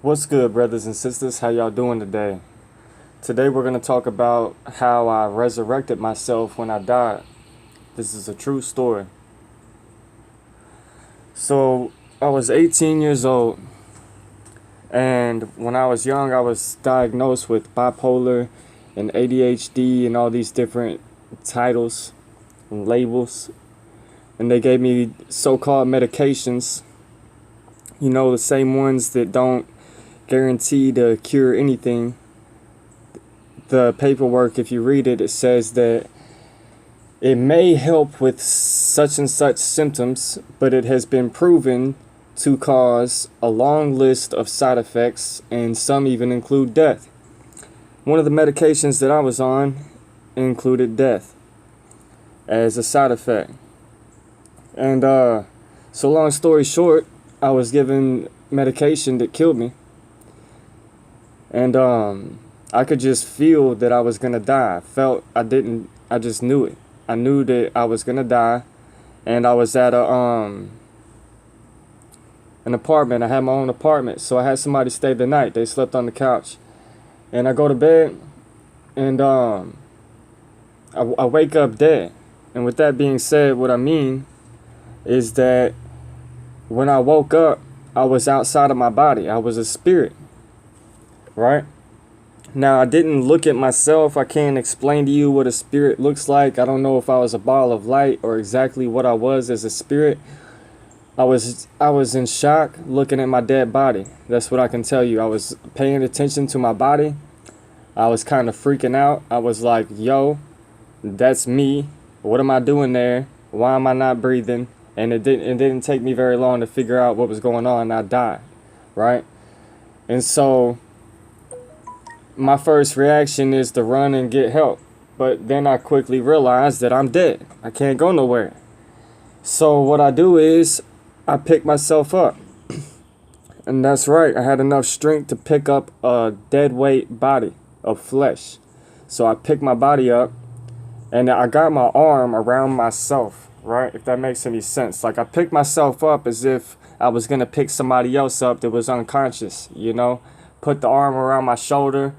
What's good, brothers and sisters? How y'all doing today? Today we're going to talk about how I resurrected myself when I died. This is a true story. So, I was 18 years old, and when I was young, I was diagnosed with bipolar and ADHD and all these different titles and labels. And they gave me so-called medications, the same ones that don't guarantee to cure anything. The paperwork, if you read it, it says that it may help with such and such symptoms, but it has been proven to cause a long list of side effects, and some even include death. One of the medications that I was on included death as a side effect. And so long story short, I was given medication that killed me. And I could just feel that I was gonna die. I just knew it. I knew that I was gonna die. And I was at an apartment. I had my own apartment, so I had somebody stay the night. They slept on the couch. And I go to bed, and I wake up dead. And with that being said, what I mean is that when I woke up, I was outside of my body. I was a spirit. Right? Now, I didn't look at myself. I can't explain to you what a spirit looks like. I don't know if I was a ball of light or exactly what I was as a spirit. I was in shock looking at my dead body. That's what I can tell you. I was paying attention to my body. I was kind of freaking out. I was like, yo, that's me. What am I doing there? Why am I not breathing? And it didn't take me very long to figure out what was going on. I died. Right? And so my first reaction is to run and get help. But then I quickly realized that I'm dead. I can't go nowhere. So what I do is I pick myself up. And that's right. I had enough strength to pick up a dead weight body of flesh. So I picked my body up and I got my arm around myself. Right? If that makes any sense. Like I picked myself up as if I was going to pick somebody else up that was unconscious, Put the arm around my shoulder,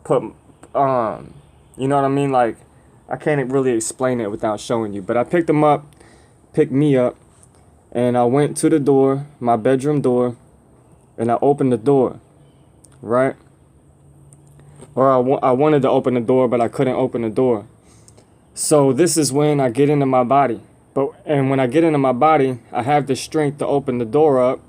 you know what I mean? Like, I can't really explain it without showing you. But I picked me up, and I went to the door, my bedroom door, and I opened the door, right? Or I wanted to open the door, but I couldn't open the door. So this is when I get into my body. And when I get into my body, I have the strength to open the door up,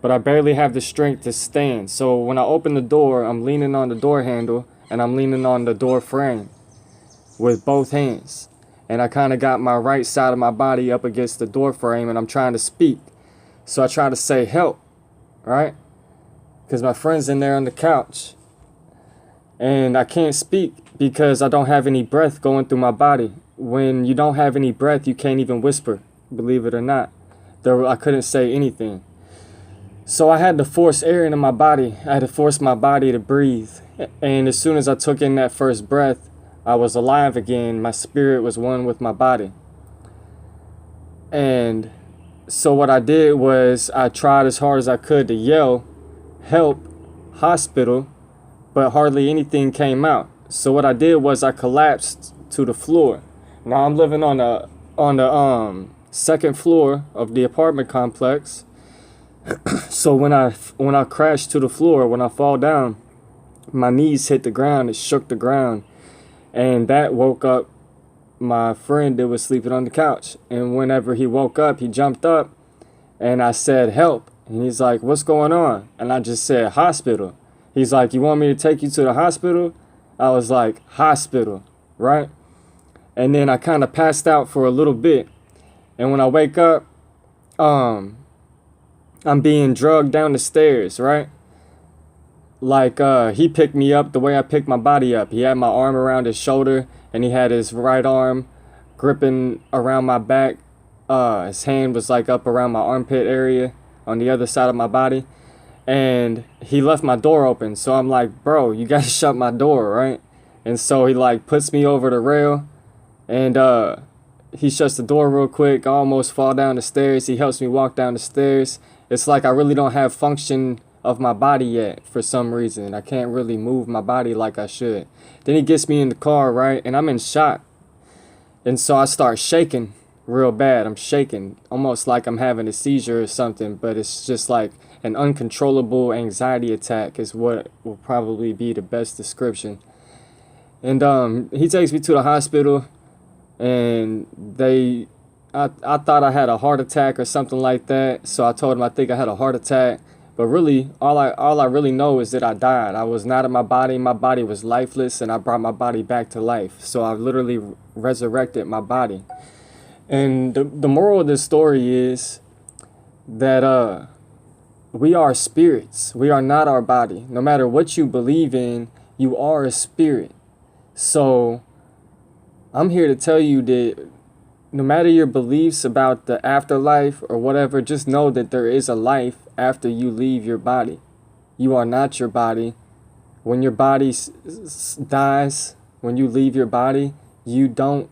but I barely have the strength to stand. So when I open the door, I'm leaning on the door handle and I'm leaning on the door frame with both hands. And I kind of got my right side of my body up against the door frame and I'm trying to speak. So I try to say help, right? Because my friend's in there on the couch. And I can't speak because I don't have any breath going through my body. When you don't have any breath, you can't even whisper, believe it or not. I couldn't say anything. So I had to force air into my body. I had to force my body to breathe. And as soon as I took in that first breath, I was alive again. My spirit was one with my body. And so what I did was I tried as hard as I could to yell, help, hospital, but hardly anything came out. So what I did was I collapsed to the floor. Now I'm living on the second floor of the apartment complex. So when I crash to the floor, when I fall down, my knees hit the ground. It shook the ground, and that woke up my friend that was sleeping on the couch. And whenever he woke up, he jumped up, and I said, "Help!" And he's like, "What's going on?" And I just said, "Hospital." He's like, "You want me to take you to the hospital?" I was like, "Hospital," right? And then I kind of passed out for a little bit, and when I wake up, I'm being drugged down the stairs, right? Like, he picked me up the way I picked my body up. He had my arm around his shoulder, and he had his right arm gripping around my back. His hand was like up around my armpit area on the other side of my body. And he left my door open. So I'm like, bro, you gotta shut my door, right? And so he like puts me over the rail, and he shuts the door real quick. I almost fall down the stairs. He helps me walk down the stairs. It's like I really don't have function of my body yet for some reason. I can't really move my body like I should. Then he gets me in the car, right? And I'm in shock. And so I start shaking real bad. I'm shaking almost like I'm having a seizure or something, but it's just like an uncontrollable anxiety attack is what will probably be the best description. And he takes me to the hospital, and I thought I had a heart attack or something like that. So I told him I think I had a heart attack. But really, all I really know is that I died. I was not in my body. My body was lifeless, and I brought my body back to life. So I literally resurrected my body. And the moral of this story is that we are spirits. We are not our body. No matter what you believe in, you are a spirit. So I'm here to tell you that no matter your beliefs about the afterlife or whatever, just know that there is a life after you leave your body. You are not your body. When your body dies, when you leave your body, you don't,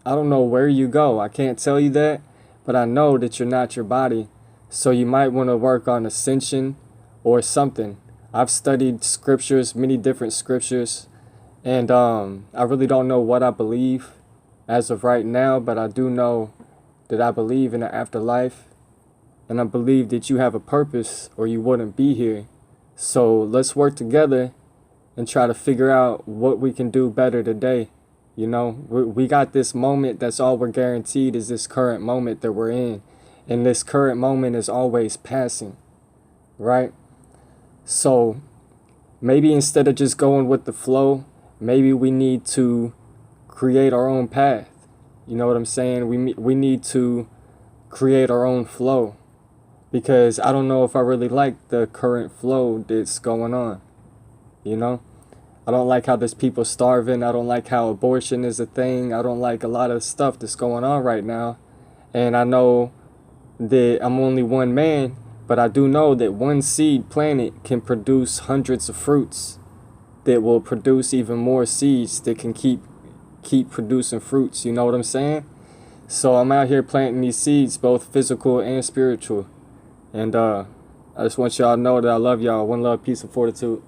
I don't know where you go. I can't tell you that, but I know that you're not your body. So you might want to work on ascension or something. I've studied scriptures, many different scriptures, and I really don't know what I believe as of right now, but I do know that I believe in the afterlife, and I believe that you have a purpose or you wouldn't be here. So let's work together and try to figure out what we can do better today. You know, we got this moment. That's all we're guaranteed is this current moment that we're in. And this current moment is always passing, right? So maybe instead of just going with the flow, maybe we need to create our own path. You know what I'm saying? We need to create our own flow, because I don't know if I really like the current flow that's going on. You know, I don't like how there's people starving. I don't like how abortion is a thing. I don't like a lot of stuff that's going on right now. And I know that I'm only one man, but I do know that one seed planted can produce hundreds of fruits that will produce even more seeds that can keep producing fruits. You know what I'm saying? So I'm out here planting these seeds, both physical and spiritual. And I just want y'all to know that I love y'all. One love, peace, and fortitude.